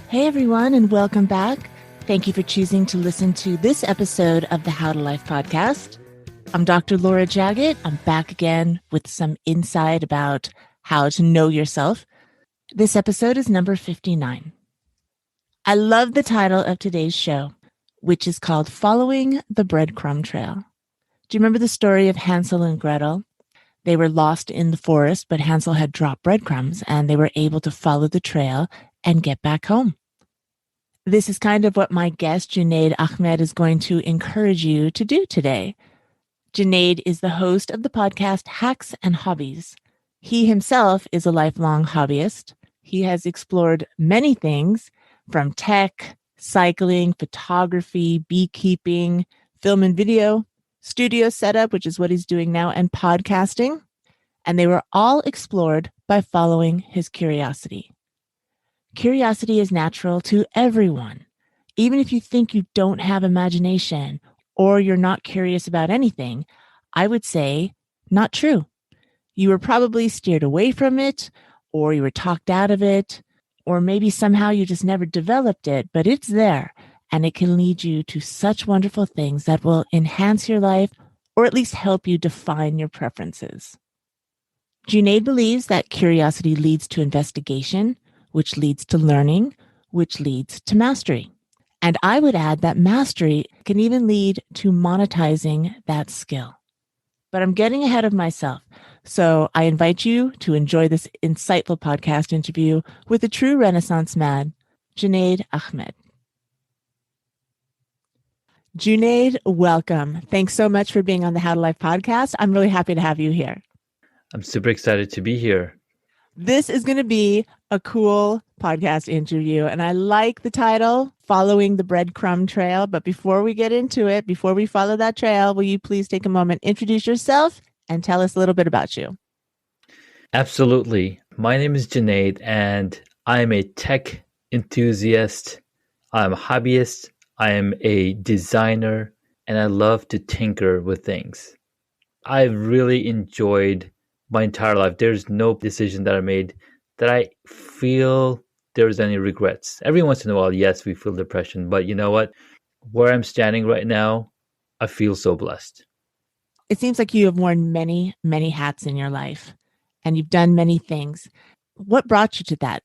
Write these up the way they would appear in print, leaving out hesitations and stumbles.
Hey everyone, and welcome back. Thank you for choosing to listen to this episode of the How to Life podcast. I'm Dr. Laura Jaggett. I'm back again with some insight about how to know yourself. This episode is number 59. I love the title of today's show, which is called Following the Bread Crumb Trail. Do you remember the story of Hansel and Gretel? They were lost in the forest, but Hansel had dropped breadcrumbs and they were able to follow the trail and get back home. This is kind of what my guest, Junaid Ahmed, is going to encourage you to do today. Junaid is the host of the podcast Hacks and Hobbies. He himself is a lifelong hobbyist. He has explored many things from tech, cycling, photography, beekeeping, film and video, studio setup, which is what he's doing now, and podcasting. And they were all explored by following his curiosity. Curiosity is natural to everyone. Even if you think you don't have imagination or you're not curious about anything, I would say not true. You were probably steered away from it, or you were talked out of it, or maybe somehow you just never developed it, but it's there and it can lead you to such wonderful things that will enhance your life or at least help you define your preferences. Junaid believes that curiosity leads to investigation, which leads to learning, which leads to mastery. And I would add that mastery can even lead to monetizing that skill. But I'm getting ahead of myself. So I invite you to enjoy this insightful podcast interview with a true Renaissance man, Junaid Ahmed. Junaid, welcome. Thanks so much for being on the How to Life podcast. I'm really happy to have you here. I'm super excited to be here. This is going to be a cool podcast interview, and I like the title, Following the Bread Crumb Trail. But before we get into it, before we follow that trail, will you please take a moment, introduce yourself, and tell us a little bit about you? Absolutely. My name is Junaid, and I'm a tech enthusiast. I'm a hobbyist. I am a designer, and I love to tinker with things. I've really enjoyed my entire life. There's no decision that I made that I feel there's any regrets. Every once in a while, yes, we feel depression, but you know what? Where I'm standing right now, I feel so blessed. It seems like you have worn many, many hats in your life, and you've done many things. What brought you to that?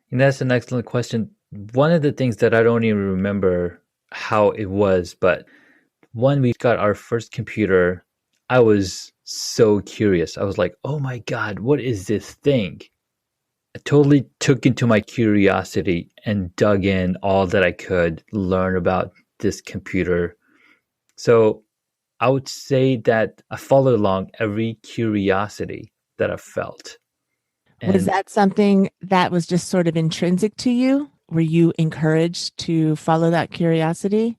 And that's an excellent question. One of the things that I don't even remember how it was, but when we got our first computer, I was so curious. I was like, oh my God, what is this thing? I totally took into my curiosity and dug in all that I could learn about this computer. So I would say that I followed along every curiosity that I felt. And was that something that was just sort of intrinsic to you? Were you encouraged to follow that curiosity?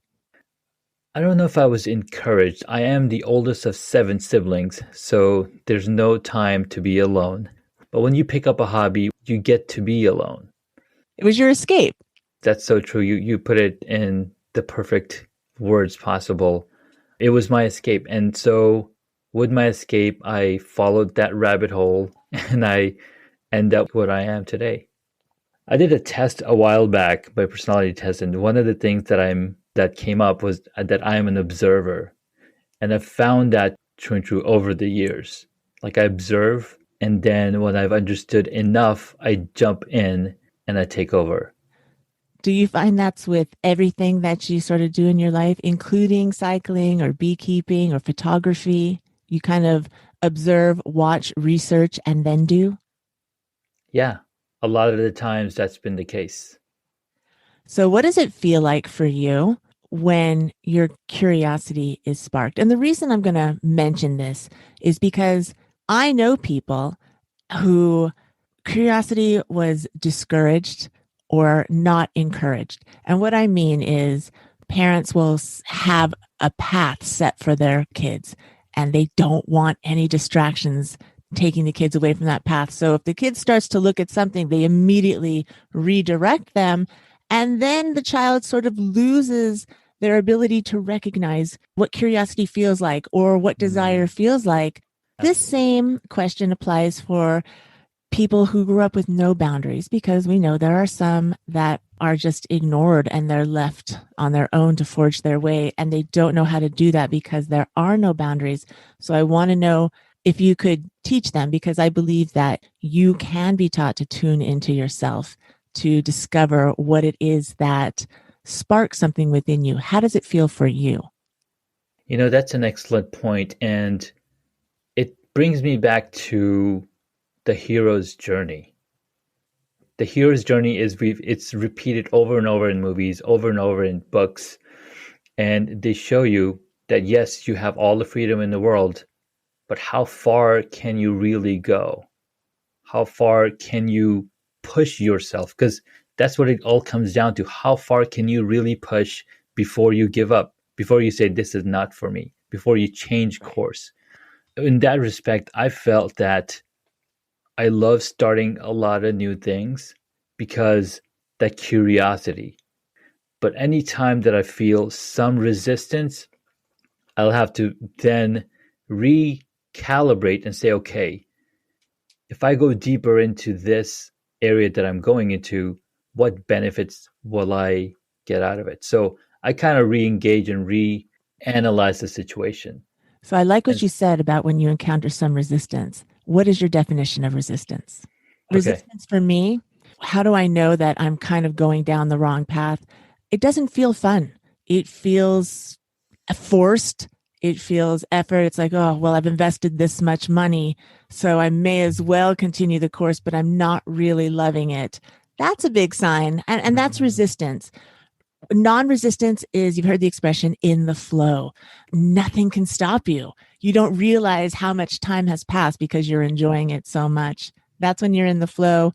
I don't know if I was encouraged. I am the oldest of 7 siblings, so there's no time to be alone. But when you pick up a hobby, you get to be alone. It was your escape. That's so true. You put it in the perfect words possible. It was my escape. And so with my escape, I followed that rabbit hole and I end up what I am today. I did a test a while back, my personality test, and one of the things that came up was that I am an observer. And I've found that true and true over the years. Like I observe, and then when I've understood enough, I jump in and I take over. Do you find that's with everything that you sort of do in your life, including cycling or beekeeping or photography? You kind of observe, watch, research, and then do? Yeah, a lot of the times that's been the case. So what does it feel like for you when your curiosity is sparked? And the reason I'm going to mention this is because I know people who curiosity was discouraged or not encouraged. And what I mean is parents will have a path set for their kids and they don't want any distractions taking the kids away from that path. So if the kid starts to look at something, they immediately redirect them. And then the child sort of loses their ability to recognize what curiosity feels like or what desire feels like. This same question applies for people who grew up with no boundaries, because we know there are some that are just ignored and they're left on their own to forge their way, and they don't know how to do that because there are no boundaries. So I want to know if you could teach them, because I believe that you can be taught to tune into yourself, to discover what it is that sparks something within you. How does it feel for you? That's an excellent point, and it brings me back to the hero's journey. The hero's journey it's repeated over and over in movies, over and over in books, and they show you that yes, you have all the freedom in the world, but how far can you really go? How far can you push yourself? Because that's what it all comes down to. How far can you really push before you give up, before you say, this is not for me, before you change course? In that respect, I felt that I love starting a lot of new things because that curiosity. But anytime that I feel some resistance, I'll have to then recalibrate and say, okay, if I go deeper into this area that I'm going into, what benefits will I get out of it? So I kind of re-engage and reanalyze the situation. So I like what you said about when you encounter some resistance. What is your definition of resistance? Okay. Resistance for me, how do I know that I'm kind of going down the wrong path? It doesn't feel fun. It feels forced. It feels effort. It's like, oh, well, I've invested this much money, so I may as well continue the course, but I'm not really loving it. That's a big sign. And that's resistance. Non-resistance is, you've heard the expression, in the flow. Nothing can stop you. You don't realize how much time has passed because you're enjoying it so much. That's when you're in the flow.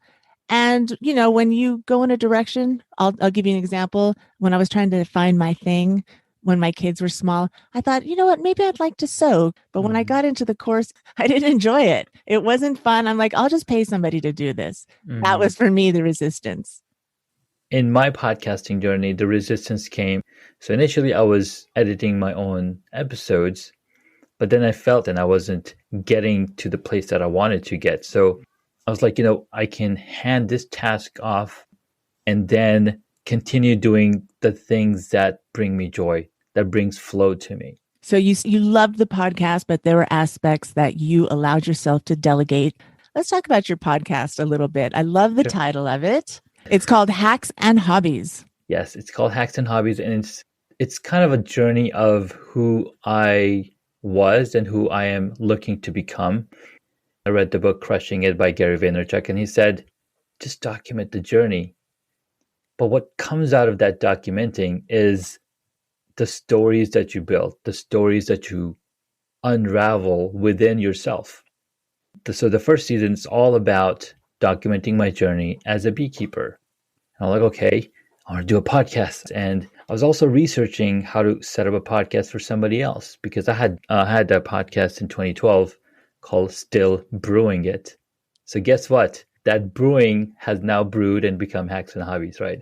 And, when you go in a direction, I'll give you an example. When I was trying to find my thing, when my kids were small, I thought, you know what, maybe I'd like to sew. But when I got into the course, I didn't enjoy it. It wasn't fun. I'm like, I'll just pay somebody to do this. That was for me the resistance. In my podcasting journey, the resistance came. So initially I was editing my own episodes, but then I felt and I wasn't getting to the place that I wanted to get. So I was like, I can hand this task off and then continue doing the things that bring me joy, that brings flow to me. So you loved the podcast, but there were aspects that you allowed yourself to delegate. Let's talk about your podcast a little bit. I love the title of it. It's called Hacks and Hobbies. Yes, it's called Hacks and Hobbies, and it's kind of a journey of who I was and who I am looking to become. I read the book Crushing It by Gary Vaynerchuk, and he said, just document the journey. But what comes out of that documenting is the stories that you build, the stories that you unravel within yourself. So the first season is all about documenting my journey as a beekeeper. And I'm like, okay, I want to do a podcast. And I was also researching how to set up a podcast for somebody else, because I had a podcast in 2012 called Still Brewing It. So guess what? That brewing has now brewed and become Hacks and Hobbies, right?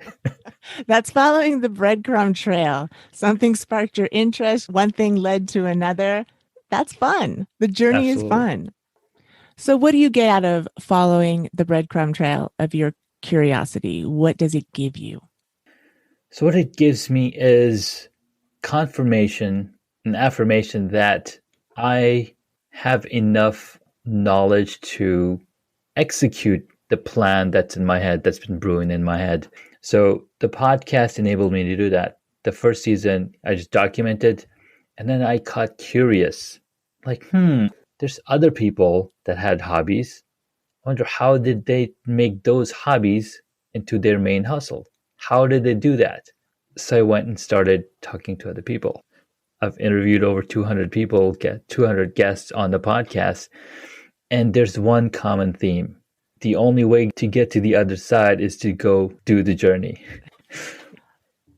That's following the Bread Crumb Trail. Something sparked your interest. One thing led to another. That's fun. The journey is fun. So what do you get out of following the Bread Crumb Trail of your curiosity? What does it give you? So what it gives me is confirmation and affirmation that I have enough knowledge to execute the plan that's in my head, that's been brewing in my head. So the podcast enabled me to do that. The first season, I just documented, and then I got curious. Like, there's other people that had hobbies. I wonder, how did they make those hobbies into their main hustle? How did they do that? So I went and started talking to other people. I've interviewed over 200 people, get 200 guests on the podcast, and there's one common theme. The only way to get to the other side is to go do the journey.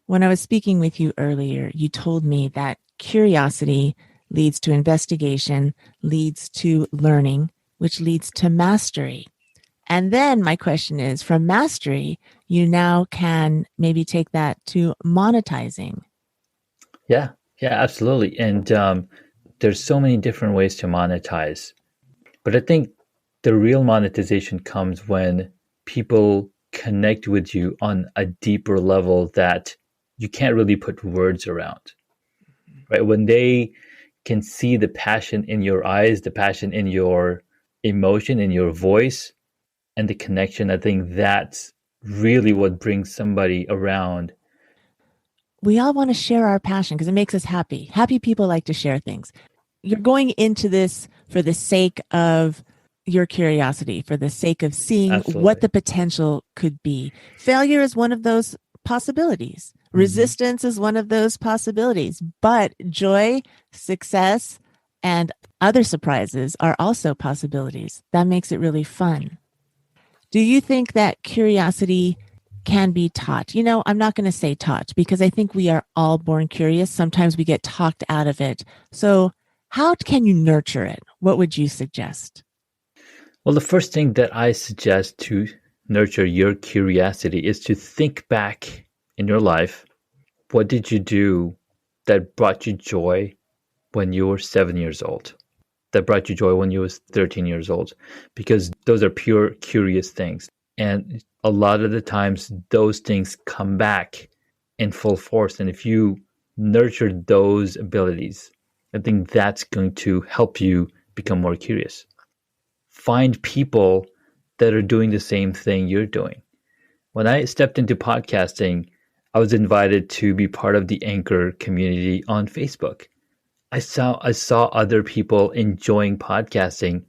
When I was speaking with you earlier, you told me that curiosity leads to investigation, leads to learning, which leads to mastery. And then my question is, from mastery, you now can maybe take that to monetizing. Yeah, yeah, absolutely. And there's so many different ways to monetize. But I think the real monetization comes when people connect with you on a deeper level that you can't really put words around, right? When they can see the passion in your eyes, the passion in your emotion, in your voice, and the connection, I think that's really what brings somebody around. We all want to share our passion because it makes us happy. Happy people like to share things. You're going into this for the sake of your curiosity, for the sake of seeing what Absolutely. the potential could be. Failure is one of those possibilities. Mhm. Resistance is one of those possibilities. But joy, success, and other surprises are also possibilities. That makes it really fun. Do you think that curiosity can be taught? You know, I'm not going to say taught because I think we are all born curious. Sometimes we get talked out of it. So, how can you nurture it? What would you suggest? Well, the first thing that I suggest to nurture your curiosity is to think back in your life. What did you do that brought you joy when you were 7 years old? That brought you joy when you was 13 years old? Because those are pure curious things. And a lot of the times those things come back in full force. And if you nurture those abilities, I think that's going to help you become more curious. Find people that are doing the same thing you're doing. When I stepped into podcasting, I was invited to be part of the Anchor community on Facebook. I saw other people enjoying podcasting,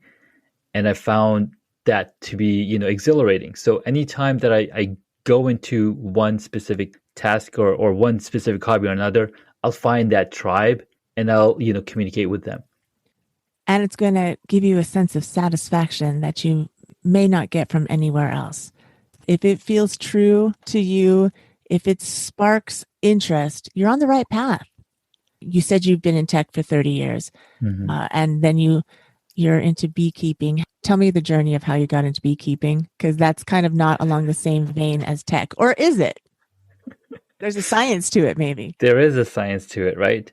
and I found that to be, exhilarating. So anytime that I go into one specific task or one specific hobby or another, I'll find that tribe and I'll, communicate with them. And it's going to give you a sense of satisfaction that you may not get from anywhere else. If it feels true to you, if it sparks interest, you're on the right path. You said you've been in tech for 30 years, Mhm. and then you're into beekeeping. Tell me the journey of how you got into beekeeping, because that's kind of not along the same vein as tech, or is it? There's a science to it, maybe. There is a science to it, right?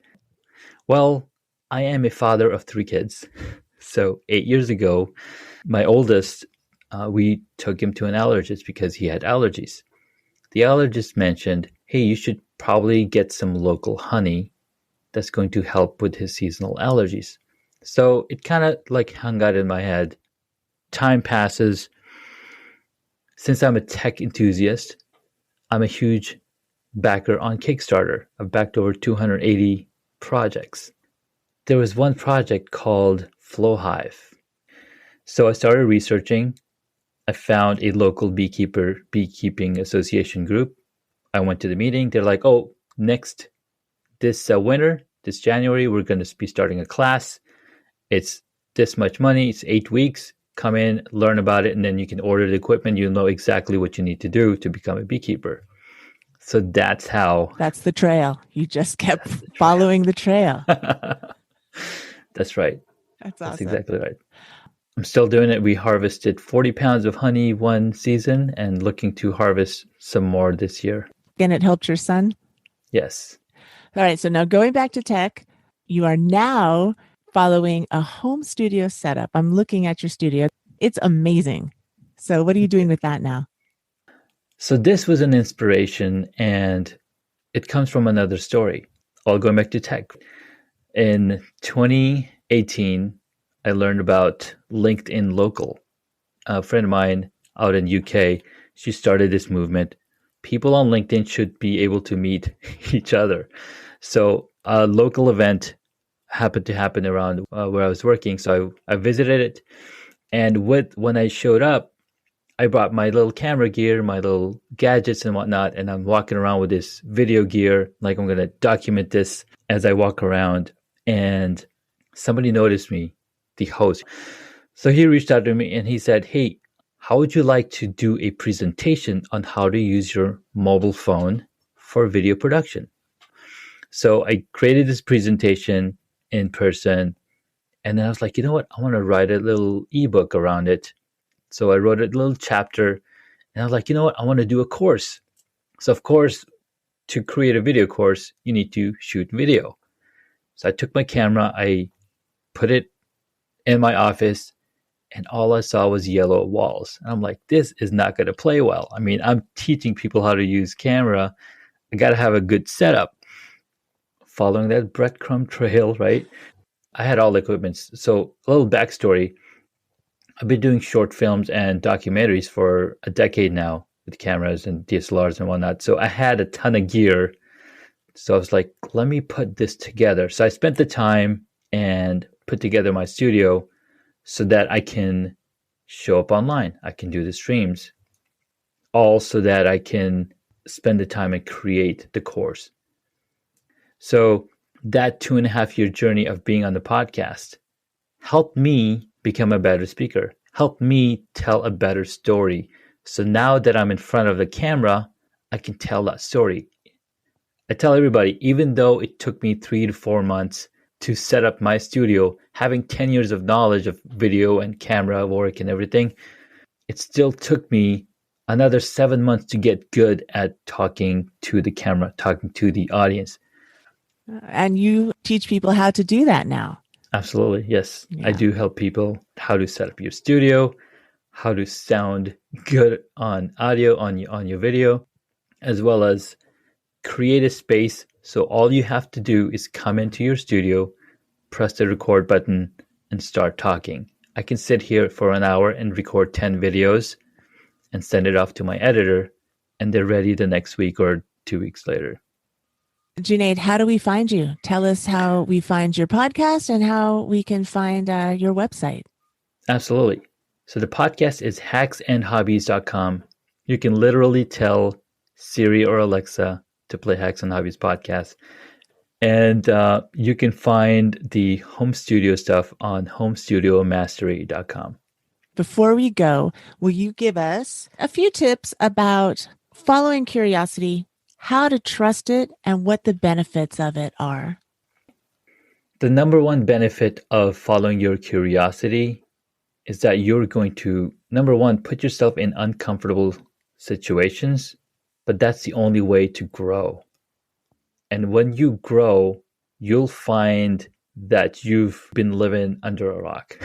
Well, I am a father of three kids. So 8 years ago, my oldest, we took him to an allergist because he had allergies. The allergist mentioned, hey, you should probably get some local honey that's going to help with his seasonal allergies. So it kind of like hung out in my head. Time passes. Since I'm a tech enthusiast, I'm a huge backer on Kickstarter. I've backed over 280 projects. There was one project called Flowhive. So I started researching. I found a local beekeeping association group. I went to the meeting. They're like, oh, next this winter, this January, we're going to be starting a class. It's this much money. It's 8 weeks. Come in, learn about it, and then you can order the equipment. You'll know exactly what you need to do to become a beekeeper. So that's how. That's the trail. You just kept That's the trail. following the trail. That's right. That's That's awesome. exactly right. I'm still doing it. We harvested 40 pounds of honey one season and looking to harvest some more this year. And it helped your son? Yes. All right. So now going back to tech, you are now following a home studio setup. I'm looking at your studio. It's amazing. So what are you doing with that now? So this was an inspiration and it comes from another story. All going back to tech. In 2018, I learned about LinkedIn Local. A friend of mine out in UK, she started this movement. People on LinkedIn should be able to meet each other. So a local event happened to happen around where I was working. So I visited it. And when I showed up, I brought my little camera gear, my little gadgets and whatnot, and I'm walking around with this video gear, like I'm going to document this as I walk around. And somebody noticed me, the host. So he reached out to me and he said, hey, how would you like to do a presentation on how to use your mobile phone for video production? So I created this presentation in person. And then I was like, you know what? I want to write a little ebook around it. So I wrote a little chapter and I was like, you know what? I want to do a course. So of course, to create a video course, you need to shoot video. So I took my camera, I put it in my office, and all I saw was yellow walls. And I'm like, this is not going to play well. I mean, I'm teaching people how to use camera. I got to have a good setup. Following that Bread Crumb Trail, right? I had all the equipment. So a little backstory. I've been doing short films and documentaries for a decade now with cameras and DSLRs and whatnot. So I had a ton of gear. So I was like, let me put this together. So I spent the time and put together my studio so that I can show up online. I can do the streams, all so that I can spend the time and create the course. So that 2.5-year journey of being on the podcast helped me become a better speaker, helped me tell a better story. So now that I'm in front of the camera, I can tell that story. I tell everybody, even though it took me 3 to 4 months to set up my studio, having 10 years of knowledge of video and camera work and everything, it still took me another 7 months to get good at talking to the camera, talking to the audience. And you teach people how to do that now. Absolutely, yes. Yeah. I do help people how to set up your studio, how to sound good on audio, on your video, as well as create a space. So all you have to do is come into your studio, press the record button, and start talking. I can sit here for an hour and record 10 videos and send it off to my editor, and they're ready the next week or 2 weeks later. Junaid, how do we find you? Tell us how we find your podcast and how we can find your website. Absolutely. So the podcast is hacksandhobbies.com. You can literally tell Siri or Alexa to play Hacks and Hobbies podcast. And you can find the home studio stuff on homestudiomastery.com. Before we go, will you give us a few tips about following curiosity, how to trust it, and what the benefits of it are? The number one benefit of following your curiosity is that you're going to, number one, put yourself in uncomfortable situations, but that's the only way to grow. And when you grow, you'll find that you've been living under a rock.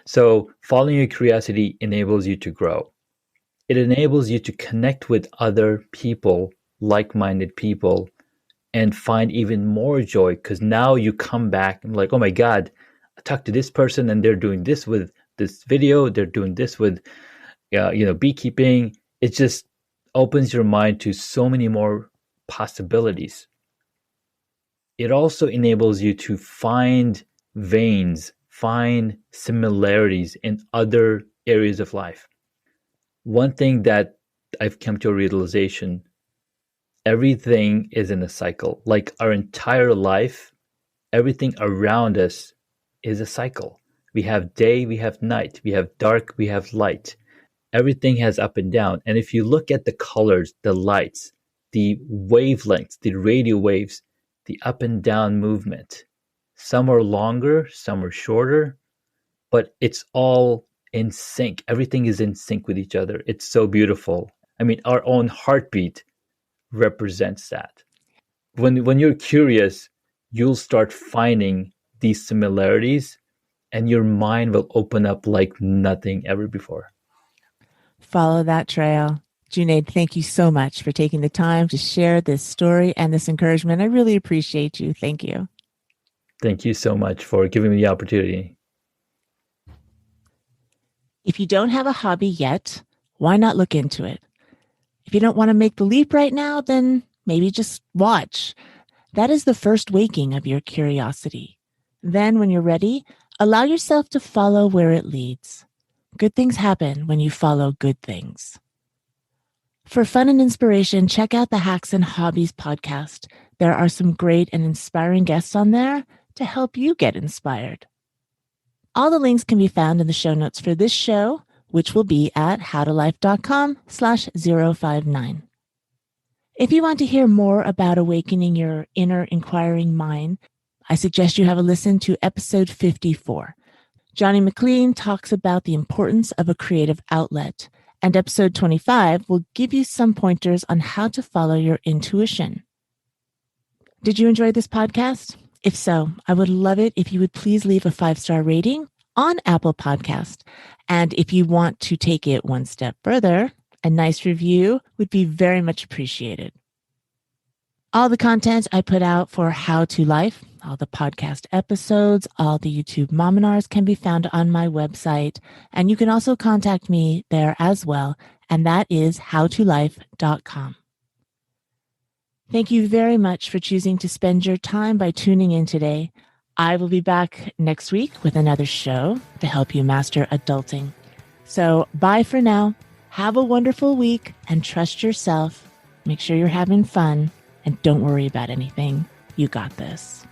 So following your curiosity enables you to grow. It enables you to connect with other people, like-minded people, and find even more joy, because now you come back and like, oh my God, I talked to this person and they're doing this with this video, they're doing this with beekeeping. It just opens your mind to so many more possibilities. It also enables you to find veins, find similarities in other areas of life. One thing that I've come to a realization, everything is in a cycle. Like our entire life, everything around us is a cycle. We have day, we have night, we have dark, we have light. Everything has up and down. And if you look at the colors, the lights, the wavelengths, the radio waves, the up and down movement, some are longer, some are shorter, but it's all in sync. Everything is in sync with each other. It's so beautiful. I mean, our own heartbeat represents that. When you're curious, you'll start finding these similarities and your mind will open up like nothing ever before. Follow that trail. Junaid, thank you so much for taking the time to share this story and this encouragement. I really appreciate you. Thank you. Thank you so much for giving me the opportunity. If you don't have a hobby yet, why not look into it? If you don't want to make the leap right now, then maybe just watch. That is the first waking of your curiosity. Then when you're ready, allow yourself to follow where it leads. Good things happen when you follow good things. For fun and inspiration, check out the Hacks and Hobbies podcast. There are some great and inspiring guests on there to help you get inspired. All the links can be found in the show notes for this show, which will be at howtolife.com/059. If you want to hear more about awakening your inner inquiring mind, I suggest you have a listen to episode 54. Johnny McLean talks about the importance of a creative outlet And episode 25 will give you some pointers on how to follow your intuition. Did you enjoy this podcast? If so, I would love it if you would please leave a 5-star rating on Apple Podcast. And if you want to take it one step further, a nice review would be very much appreciated. All the content I put out for How to Life, all the podcast episodes, all the YouTube mominars can be found on my website. And you can also contact me there as well. And that is howtolife.com. Thank you very much for choosing to spend your time by tuning in today. I will be back next week with another show to help you master adulting. So bye for now. Have a wonderful week and trust yourself. Make sure you're having fun and don't worry about anything. You got this.